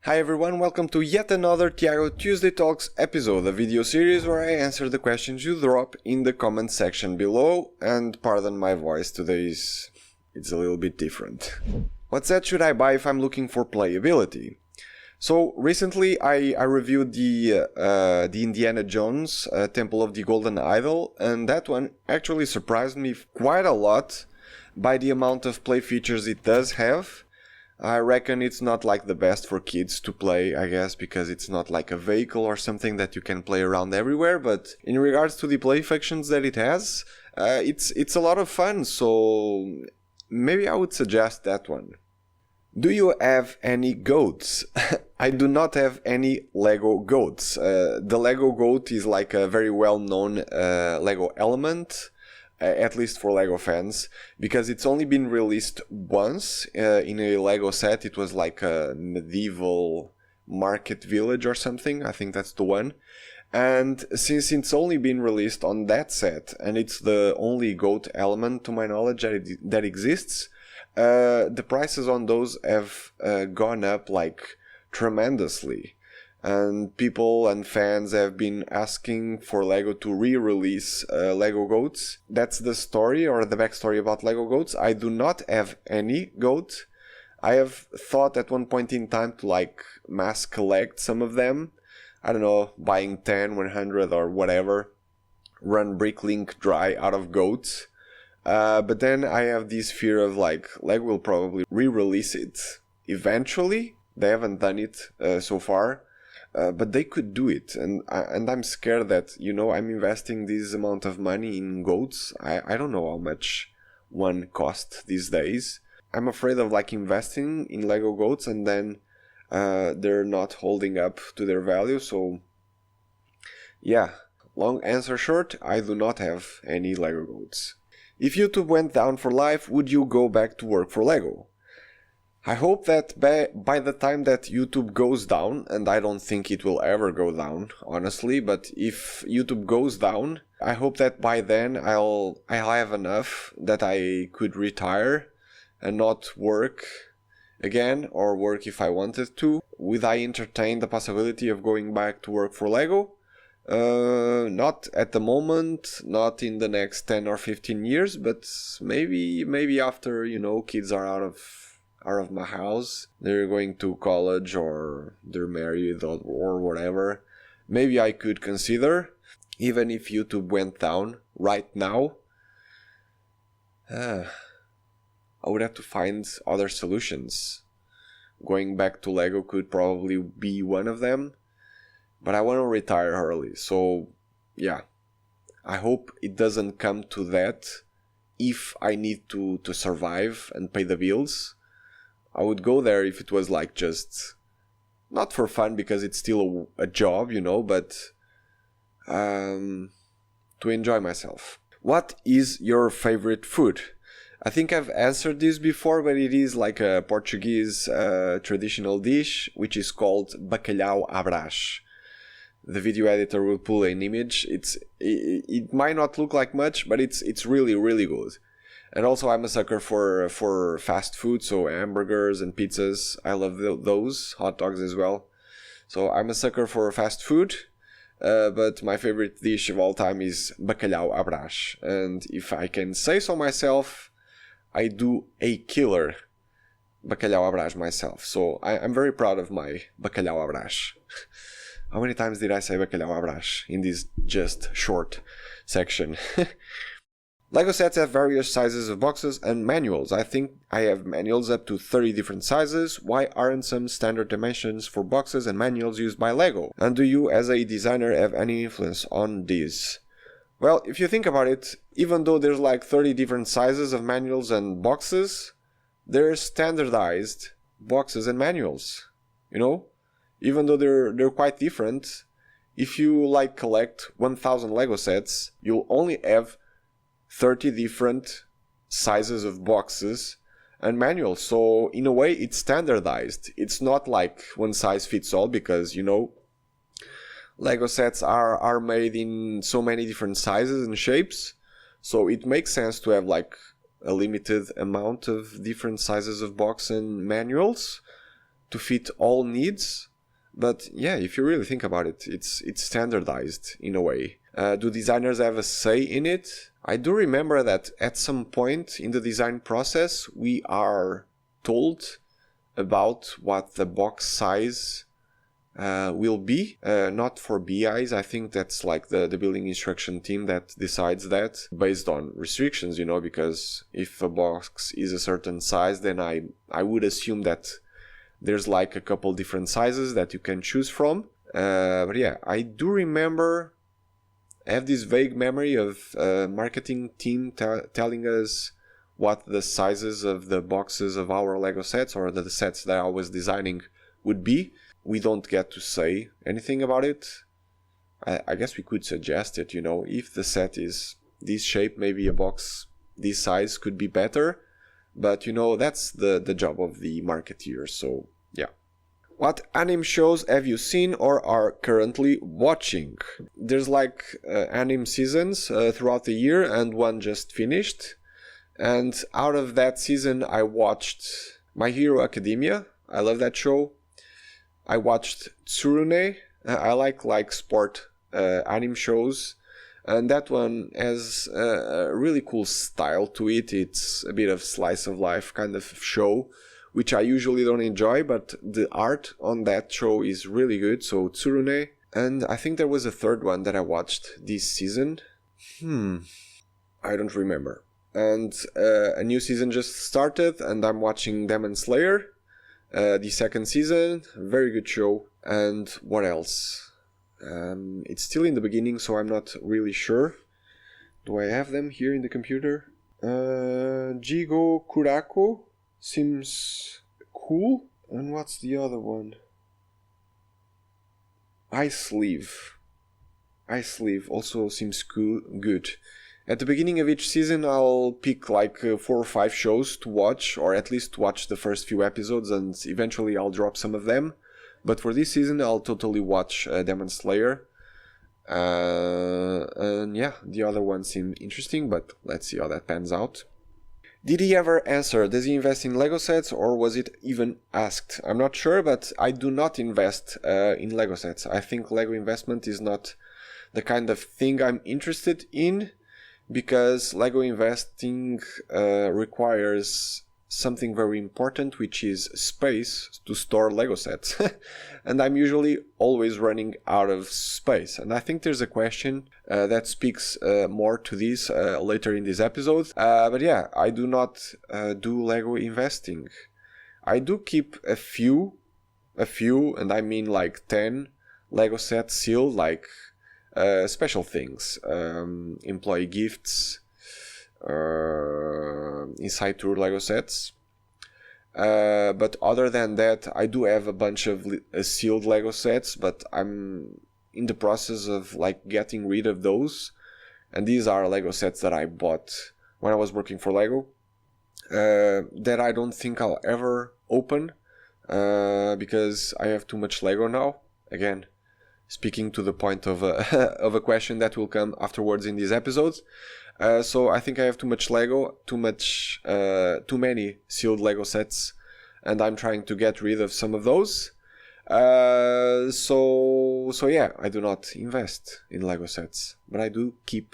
Hi everyone, welcome to yet another Tiago Tuesday Talks episode, a video series where I answer the questions you drop in the comment section below, and pardon my voice, today it's a little bit different. What set should I buy if I'm looking for playability? So recently I reviewed the Indiana Jones Temple of the Golden Idol, and that one actually surprised me quite a lot by the amount of play features it does have. I reckon it's not like the best for kids to play, I guess, because it's not like a vehicle or something that you can play around everywhere, but in regards to the play functions that it has, it's a lot of fun, so maybe I would suggest that one. Do you have any goats? I do not have any Lego goats. The Lego goat is like a very well-known Lego element, at least for Lego fans, because it's only been released once in a Lego set. It was like a medieval market village or something, I think that's the one. And since it's only been released on that set, and it's the only goat element to my knowledge that exists, the prices on those have gone up like tremendously. And people and fans have been asking for Lego to re-release Lego goats. That's the story or the backstory about Lego goats. I do not have any goat. I have thought at one point in time to like mass collect some of them. I don't know, buying 10, 100 or whatever. Run Bricklink dry out of goats. But then I have this fear of like Lego will probably re-release it eventually. They haven't done it so far. But they could do it, and I'm scared that, you know, I'm investing this amount of money in goats. I don't know how much one costs these days. I'm afraid of like investing in Lego goats and then they're not holding up to their value. So yeah, long answer short, I do not have any Lego goats. If YouTube went down for life, would you go back to work for Lego? I hope that by the time that YouTube goes down, and I don't think it will ever go down, honestly, but if YouTube goes down, I hope that by then I'll have enough that I could retire and not work again, or work if I wanted to. Would I entertain the possibility of going back to work for Lego? Not at the moment, not in the next 10 or 15 years, but maybe after, you know, kids are out of my house, they're going to college or they're married or whatever, maybe I could consider, even if YouTube went down right now. I would have to find other solutions. Going back to Lego could probably be one of them, but I want to retire early, so yeah, I hope it doesn't come to that. If I need to survive and pay the bills, I would go there if it was like just not for fun, because it's still a job, you know, but to enjoy myself. What is your favorite food? I think I've answered this before, but it is like a Portuguese traditional dish, which is called bacalhau à Brás. The video editor will pull an image. It might not look like much, but it's really, really good. And also I'm a sucker for fast food, so hamburgers and pizzas. I love those, hot dogs as well. So I'm a sucker for fast food, but my favorite dish of all time is bacalhau à Brás. And if I can say so myself, I do a killer bacalhau à Brás myself. So I'm very proud of my bacalhau à Brás. How many times did I say bacalhau à Brás in this just short section? Lego sets have various sizes of boxes and manuals. I think I have manuals up to 30 different sizes. Why aren't some standard dimensions for boxes and manuals used by Lego? And do you, as a designer, have any influence on these? Well, if you think about it, even though there's like 30 different sizes of manuals and boxes, they're standardized boxes and manuals, you know? Even though they're quite different, if you like collect 1000 Lego sets, you'll only have 30 different sizes of boxes and manuals. So in a way it's standardized. It's not like one size fits all, because, you know, Lego sets are made in so many different sizes and shapes. So it makes sense to have like a limited amount of different sizes of box and manuals to fit all needs. But yeah, if you really think about it, it's standardized in a way. Do designers have a say in it? I do remember that at some point in the design process, we are told about what the box size will be. Not for BIs, I think that's like the building instruction team that decides that based on restrictions, because if a box is a certain size, then I would assume that there's like a couple different sizes that you can choose from. But yeah, I do remember, I have this vague memory of marketing team telling us what the sizes of the boxes of our Lego sets or the sets that I was designing would be. We don't get to say anything about it. I guess we could suggest it, if the set is this shape, maybe a box this size could be better. But that's the job of the marketeer, so yeah. What anime shows have you seen or are currently watching? There's like anime seasons throughout the year, and one just finished. And out of that season, I watched My Hero Academia. I love that show. I watched Tsurune. I like sport anime shows. And that one has a really cool style to it. It's a bit of slice of life kind of show, which I usually don't enjoy, but the art on that show is really good. So Tsurune. And I think there was a third one that I watched this season. I don't remember. And a new season just started, and I'm watching Demon Slayer, the second season. Very good show. And what else? It's still in the beginning, so I'm not really sure. Do I have them here in the computer? Jigo Kurako seems cool. And what's the other one? Ice Sleeve also seems good. At the beginning of each season, I'll pick like 4 or 5 shows to watch, or at least watch the first few episodes, and eventually I'll drop some of them. But for this season, I'll totally watch Demon Slayer. And yeah, the other ones seem interesting, but let's see how that pans out. Did he ever answer, does he invest in Lego sets, or was it even asked? I'm not sure, but I do not invest in Lego sets. I think Lego investment is not the kind of thing I'm interested in, because Lego investing requires something very important, which is space to store Lego sets. And I'm usually always running out of space. And I think there's a question that speaks more to this later in this episode. But yeah, I do not do Lego investing. I do keep a few, and I mean like 10 Lego sets sealed, like special things, employee gifts, inside tour Lego sets. But other than that, I do have a bunch of sealed Lego sets, but I'm in the process of like getting rid of those. And these are Lego sets that I bought when I was working for Lego, that I don't think I'll ever open, because I have too much Lego now. Again, speaking to the point of of a question that will come afterwards in these episodes. So I think I have too much Lego, too many sealed Lego sets, and I'm trying to get rid of some of those. So yeah, I do not invest in Lego sets, but I do keep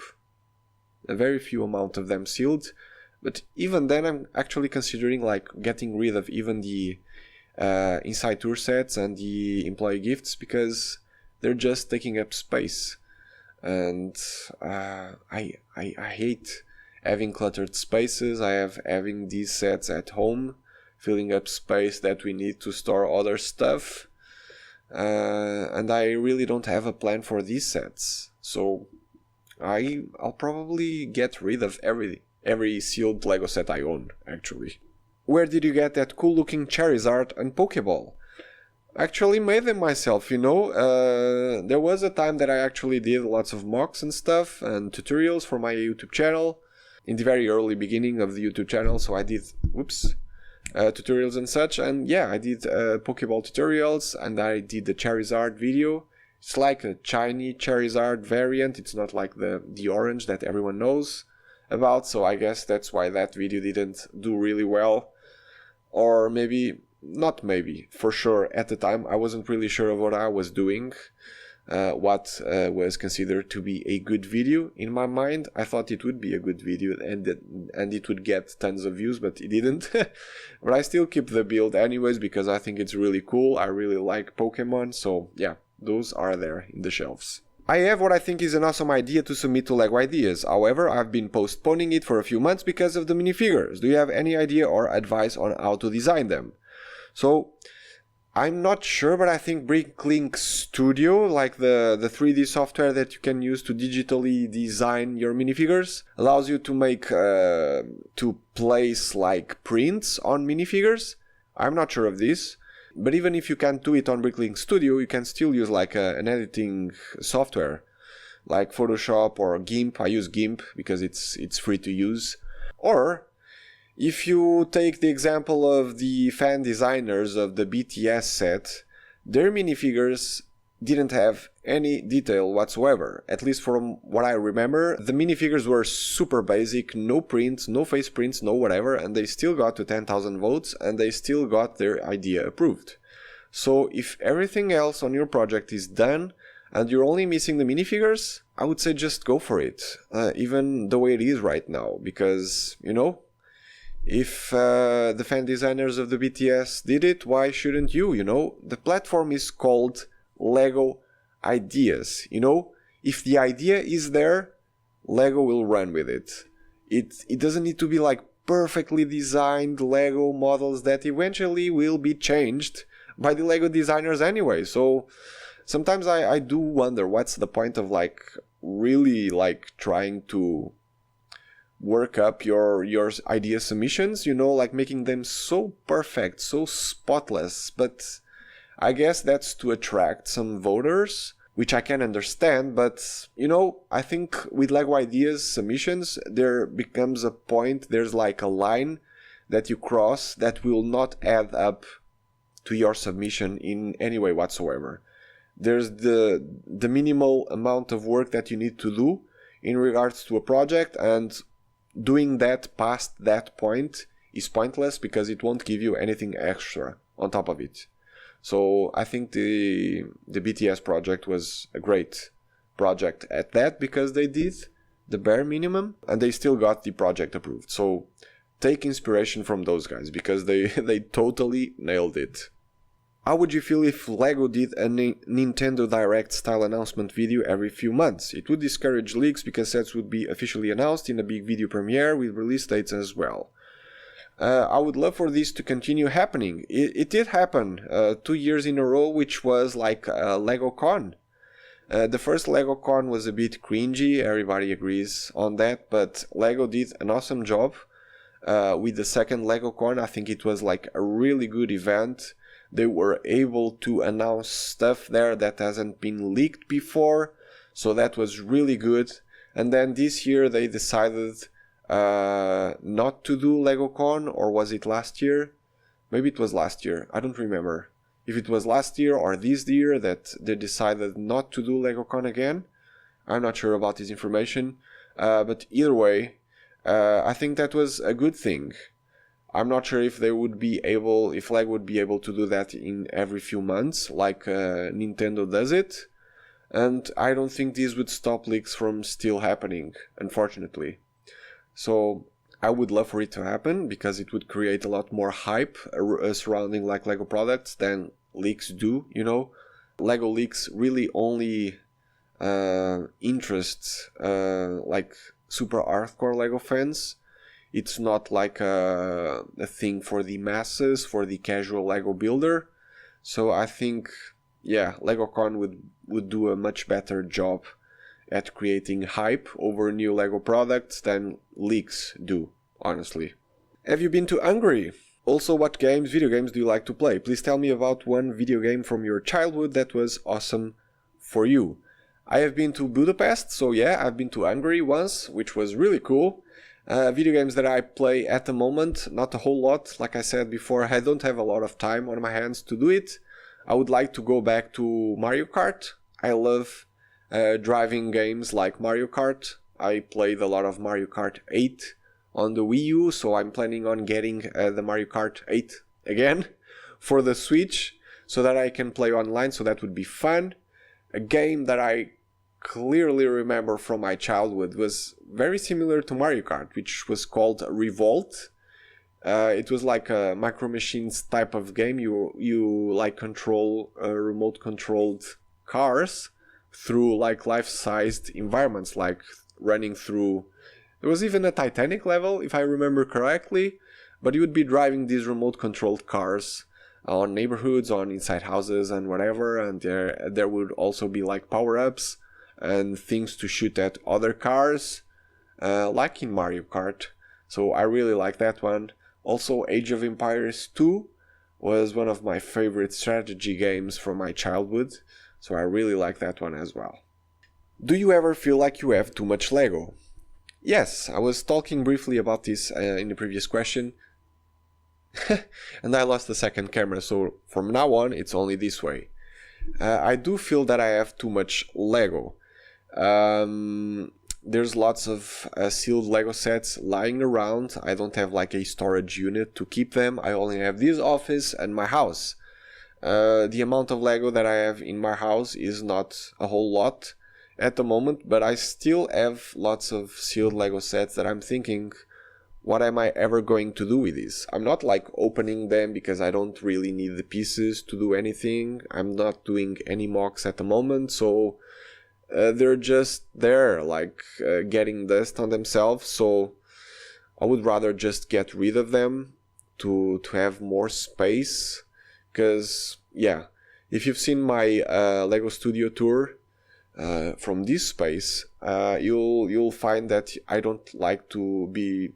a very few amount of them sealed. But even then, I'm actually considering like getting rid of even the inside tour sets and the employee gifts, because they're just taking up space. And I hate having cluttered spaces. I have having these sets at home, filling up space that we need to store other stuff. And I really don't have a plan for these sets. So I'll probably get rid of every sealed Lego set I own, actually. Where did you get that cool looking cherries art and Pokeball? Actually made them myself, there was a time that I actually did lots of mocks and stuff and tutorials for my YouTube channel in the very early beginning of the YouTube channel. So I did tutorials and such, and yeah, I did Pokeball tutorials, and I did the Charizard video. It's like a shiny Charizard variant. It's not like the orange that everyone knows about, so I guess that's why that video didn't do really well. Or maybe not maybe, for sure at the time I wasn't really sure of what I was doing, what was considered to be a good video in my mind. I thought it would be a good video and it would get tons of views, but it didn't. But I still keep the build anyways because I think it's really cool. I really like Pokemon, so yeah, those are there in the shelves. I have what I think is an awesome idea to submit to LEGO Ideas. However, I've been postponing it for a few months because of the minifigures. Do you have any idea or advice on how to design them? So, I'm not sure, but I think Bricklink Studio, like the 3D software that you can use to digitally design your minifigures, allows you to make, to place like prints on minifigures. I'm not sure of this. But even if you can't do it on Bricklink Studio, you can still use like an editing software like Photoshop or GIMP. I use GIMP because it's free to use. Or if you take the example of the fan designers of the BTS set, their minifigures didn't have any detail whatsoever. At least from what I remember, the minifigures were super basic, no prints, no face prints, no whatever, and they still got to 10,000 votes and they still got their idea approved. So if everything else on your project is done and you're only missing the minifigures, I would say just go for it, even the way it is right now, because, you know, if the fan designers of the BTS did it, why shouldn't you, you know? The platform is called LEGO Ideas, you know? If the idea is there, LEGO will run with it. It doesn't need to be like perfectly designed LEGO models that eventually will be changed by the LEGO designers anyway. So sometimes I do wonder what's the point of like really like trying to work up your idea submissions, you know, like making them so perfect, so spotless. But I guess that's to attract some voters, which I can understand. But, you know, I think with LEGO Ideas submissions, there becomes a point, there's like a line that you cross that will not add up to your submission in any way whatsoever. There's the minimal amount of work that you need to do in regards to a project, and doing that past that point is pointless because it won't give you anything extra on top of it. So I think the BTS project was a great project at that because they did the bare minimum and they still got the project approved. So take inspiration from those guys because they totally nailed it. How would you feel if LEGO did a Nintendo Direct style announcement video every few months? It would discourage leaks because sets would be officially announced in a big video premiere with release dates as well. I would love for this to continue happening. It did happen 2 years in a row, which was like LEGOCon. The first LEGOCon was a bit cringy, everybody agrees on that, but LEGO did an awesome job with the second LEGOCon. I think it was like a really good event. They were able to announce stuff there that hasn't been leaked before, so that was really good. And then this year they decided not to do LEGOCon, or was it last year? Maybe it was last year, I don't remember. If it was last year or this year that they decided not to do LEGOCon again, I'm not sure about this information. But either way, I think that was a good thing. I'm not sure if LEGO would be able to do that in every few months, like Nintendo does it. And I don't think this would stop leaks from still happening, unfortunately. So I would love for it to happen because it would create a lot more hype surrounding like LEGO products than leaks do, you know. LEGO leaks really only interests like super hardcore LEGO fans. It's not like a thing for the masses, for the casual LEGO builder. So I think, yeah, LEGOCon would do a much better job at creating hype over new LEGO products than leaks do, honestly. Have you been to Hungary? Also, what video games do you like to play? Please tell me about one video game from your childhood that was awesome for you. I have been to Budapest, so yeah, I've been to Hungary once, which was really cool. Video games that I play at the moment, not a whole lot. Like I said before, I don't have a lot of time on my hands to do it. I would like to go back to Mario Kart. I love driving games like Mario Kart. I played a lot of Mario Kart 8 on the Wii U, so I'm planning on getting the Mario Kart 8 again for the Switch so that I can play online, so that would be fun. A game that I clearly remember from my childhood was very similar to Mario Kart, which was called Revolt. It was like a Micro Machines type of game. You like control remote controlled cars through like life-sized environments, like running through. There was even a Titanic level, if I remember correctly, but you would be driving these remote controlled cars on neighborhoods, on inside houses and whatever, and there would also be like power-ups and things to shoot at other cars, like in Mario Kart. So I really like that one. Also, Age of Empires 2 was one of my favorite strategy games from my childhood, so I really like that one as well. Do you ever feel like you have too much Lego? Yes, I was talking briefly about this in the previous question, and I lost the second camera, so from now on it's only this way. I do feel that I have too much Lego. There's lots of sealed Lego sets lying around. I don't have like a storage unit to keep them. I only have this office and my house. The amount of Lego that I have in my house is not a whole lot at the moment, but I still have lots of sealed Lego sets that I'm thinking, what am I ever going to do with these? I'm not like opening them because I don't really need the pieces to do anything. I'm not doing any mocks at the moment, so they're just there, like getting dust on themselves. So I would rather just get rid of them to have more space. Because yeah, if you've seen my Lego Studio tour from this space, you'll find that I don't like to be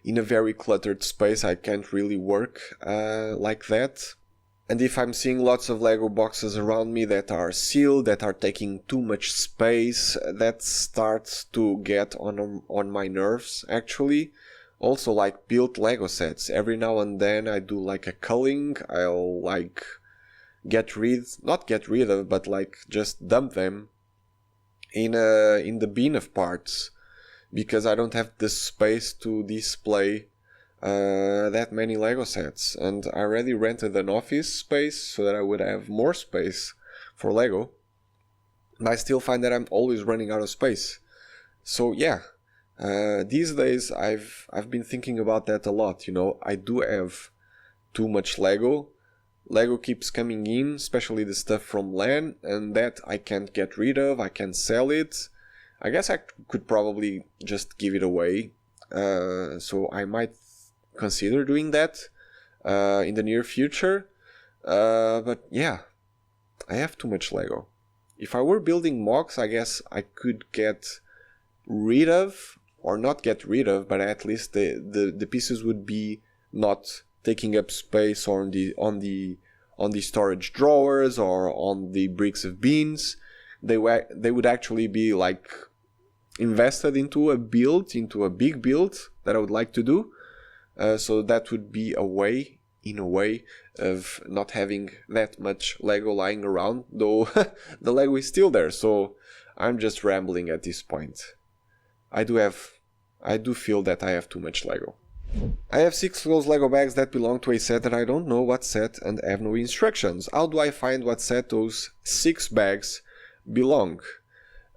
in a very cluttered space. I can't really work like that. And if I'm seeing lots of Lego boxes around me that are sealed, that are taking too much space, that starts to get on my nerves, actually. Also, like built Lego sets. Every now and then I do like a culling. I'll like not get rid of, but like just dump them in the bin of parts, because I don't have the space to display that many Lego sets. And I already rented an office space so that I would have more space for Lego. And I still find that I'm always running out of space. So yeah, these days I've been thinking about that a lot. You know, I do have too much Lego. Lego keeps coming in, especially the stuff from LAN, and that I can't get rid of. I can't sell it. I guess I could probably just give it away. So I might consider doing that in the near future. But yeah, I have too much Lego. If I were building mocks, I guess I could get rid of, or not get rid of, but at least the pieces would be not taking up space on the storage drawers or on the bricks of bins. They would actually be like invested into a big build that I would like to do. So that would be a way of not having that much Lego lying around, though the Lego is still there, so I'm just rambling at this point. I do feel that I have too much Lego. I have 6 closed Lego bags that belong to a set that I don't know what set and have no instructions. How do I find what set those 6 bags belong?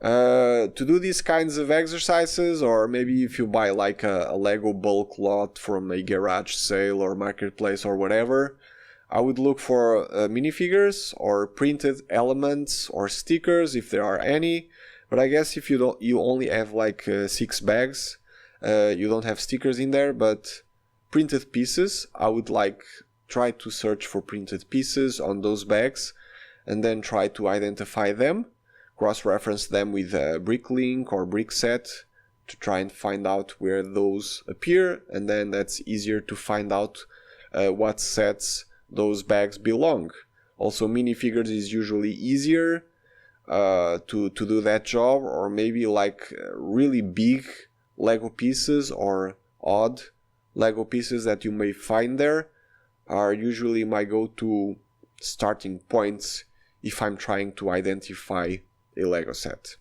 To do these kinds of exercises, or maybe if you buy like a Lego bulk lot from a garage sale or marketplace or whatever, I would look for minifigures or printed elements or stickers if there are any. But I guess if you only have like 6 bags, you don't have stickers in there, but printed pieces, I would like try to search for printed pieces on those bags and then try to identify them, cross-reference them with Bricklink or Brickset to try and find out where those appear, and then that's easier to find out what sets those bags belong. Also, minifigures is usually easier to do that job, or maybe like really big Lego pieces or odd Lego pieces that you may find there are usually my go-to starting points if I'm trying to identify a Lego set.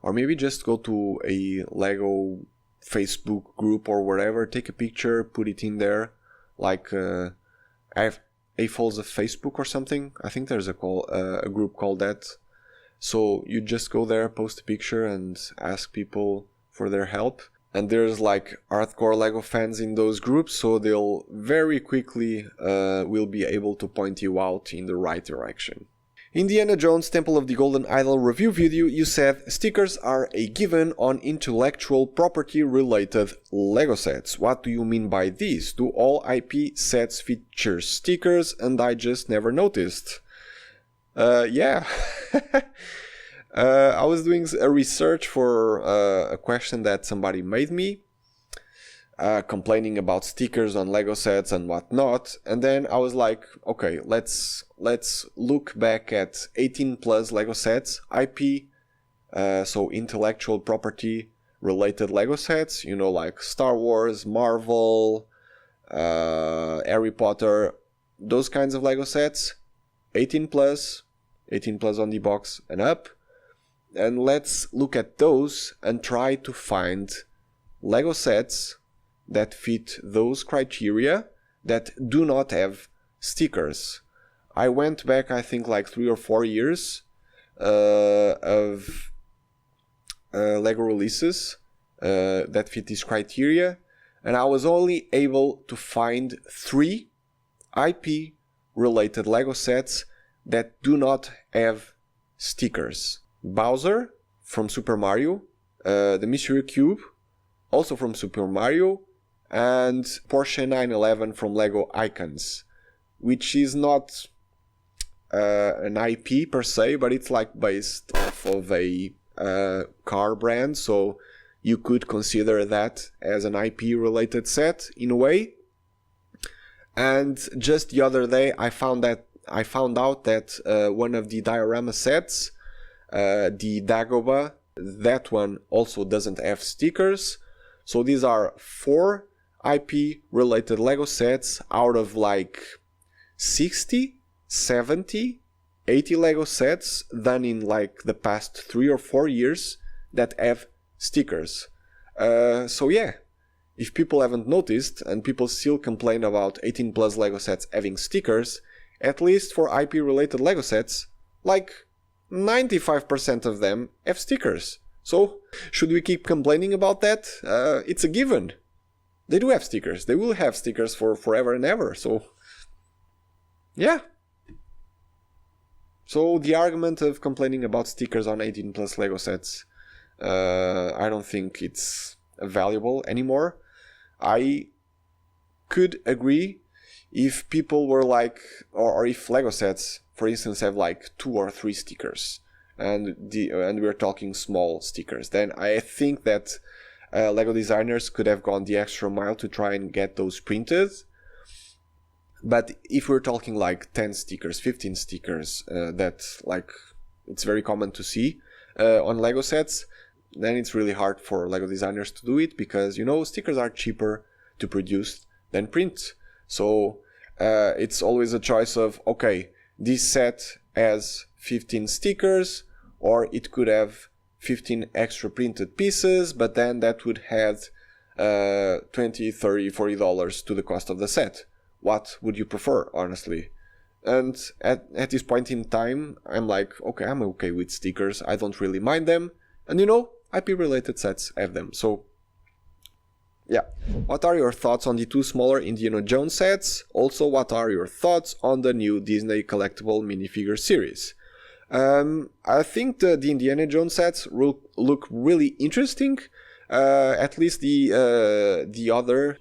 Or maybe just go to a Lego Facebook group or whatever, take a picture, put it in there, like I have AFOLs of Facebook or something. I think there's a group called that. So you just go there, post a picture, and ask people for their help. And there's like hardcore Lego fans in those groups, so they'll very quickly will be able to point you out in the right direction. Indiana Jones Temple of the Golden Idol review video, you said stickers are a given on intellectual property related Lego sets. What do you mean by this? Do all IP sets feature stickers and I just never noticed? Yeah. I was doing a research for a question that somebody made me, complaining about stickers on Lego sets and whatnot, and then I was like, okay, let's look back at 18 plus Lego sets, IP, so intellectual property related Lego sets, you know, like Star Wars, Marvel, Harry Potter, those kinds of Lego sets, 18 plus on the box and up. And let's look at those and try to find Lego sets that fit those criteria that do not have stickers. I went back, I think, like 3 or 4 years of Lego releases that fit this criteria, and I was only able to find 3 IP related Lego sets that do not have stickers. Bowser from Super Mario, the Mystery Cube, also from Super Mario, and Porsche 911 from Lego Icons, which is not an IP per se, but it's like based off of a car brand, so you could consider that as an IP related set in a way. And just the other day I found out that one of the diorama sets, the Dagobah, that one also doesn't have stickers. So these are 4 IP related Lego sets out of like 60, 70, 80 Lego sets done in like the past 3 or 4 years that have stickers. So yeah, if people haven't noticed and people still complain about 18 plus Lego sets having stickers, at least for IP related Lego sets, like 95% of them have stickers. So, should we keep complaining about that? It's a given. They do have stickers. They will have stickers for forever and ever. So, yeah. So, the argument of complaining about stickers on 18 plus Lego sets, I don't think it's valuable anymore. I could agree if people were like, or if Lego sets, for instance, have like 2 or 3 stickers, and we're talking small stickers, then I think that Lego designers could have gone the extra mile to try and get those printed. But if we're talking like 10 stickers, 15 stickers, that like it's very common to see on Lego sets, then it's really hard for Lego designers to do it, because, you know, stickers are cheaper to produce than print. So it's always a choice of, okay, this set has 15 stickers, or it could have 15 extra printed pieces, but then that would add $20, $30, $40 to the cost of the set. What would you prefer, honestly? And at this point in time, I'm like, okay, I'm okay with stickers. I don't really mind them. And you know, IP-related sets have them. So, yeah. What are your thoughts on the 2 smaller Indiana Jones sets? Also, what are your thoughts on the new Disney collectible minifigure series? I think the Indiana Jones sets look really interesting. At least the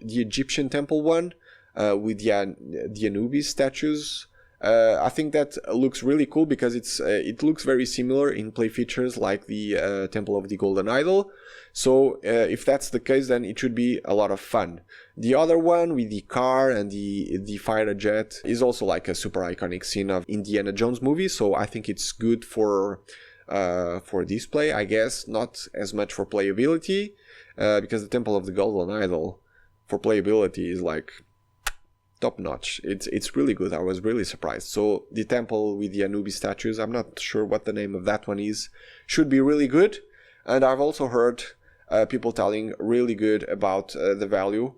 Egyptian temple one, with the Anubis statues. I think that looks really cool because it looks very similar in play features like the Temple of the Golden Idol. So if that's the case, then it should be a lot of fun. The other one with the car and the fighter jet is also like a super iconic scene of Indiana Jones movie. So I think it's good for display, I guess, not as much for playability, because the Temple of the Golden Idol for playability is like top notch. It's really good. I was really surprised. So the temple with the Anubis statues, I'm not sure what the name of that one is, should be really good. And I've also heard people telling really good about the value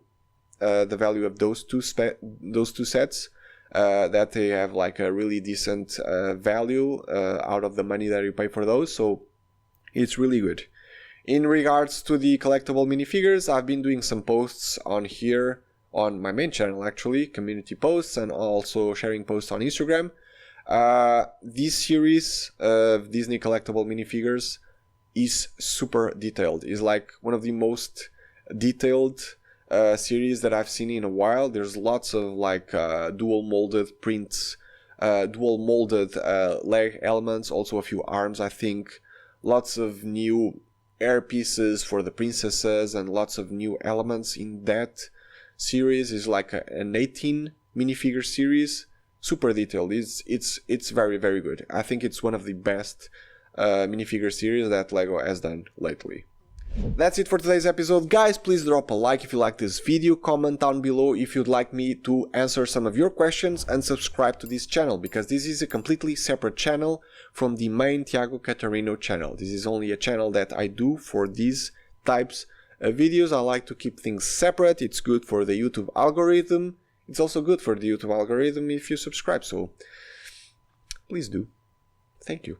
of those two sets. that they have like a really decent value out of the money that you pay for those, so it's really good. In regards to the collectible minifigures, I've been doing some posts on here, on my main channel actually, community posts, and also sharing posts on Instagram. This series of Disney collectible minifigures is super detailed. It's like one of the most detailed series that I've seen in a while. There's lots of like dual molded prints, dual molded leg elements, also a few arms I think, lots of new air pieces for the princesses, and lots of new elements in that series. Is like an 18 minifigure series, super detailed. It's very, very good. I think it's one of the best minifigure series that Lego has done lately. That's it for today's episode, guys. Please drop a like if you like this video, comment down below if you'd like me to answer some of your questions, and subscribe to this channel, because this is a completely separate channel from the main Tiago Catarino channel. This is only a channel that I do for these types of videos. I like to keep things separate. It's good for the YouTube algorithm. It's also good for the YouTube algorithm if you subscribe, so please do. Thank you.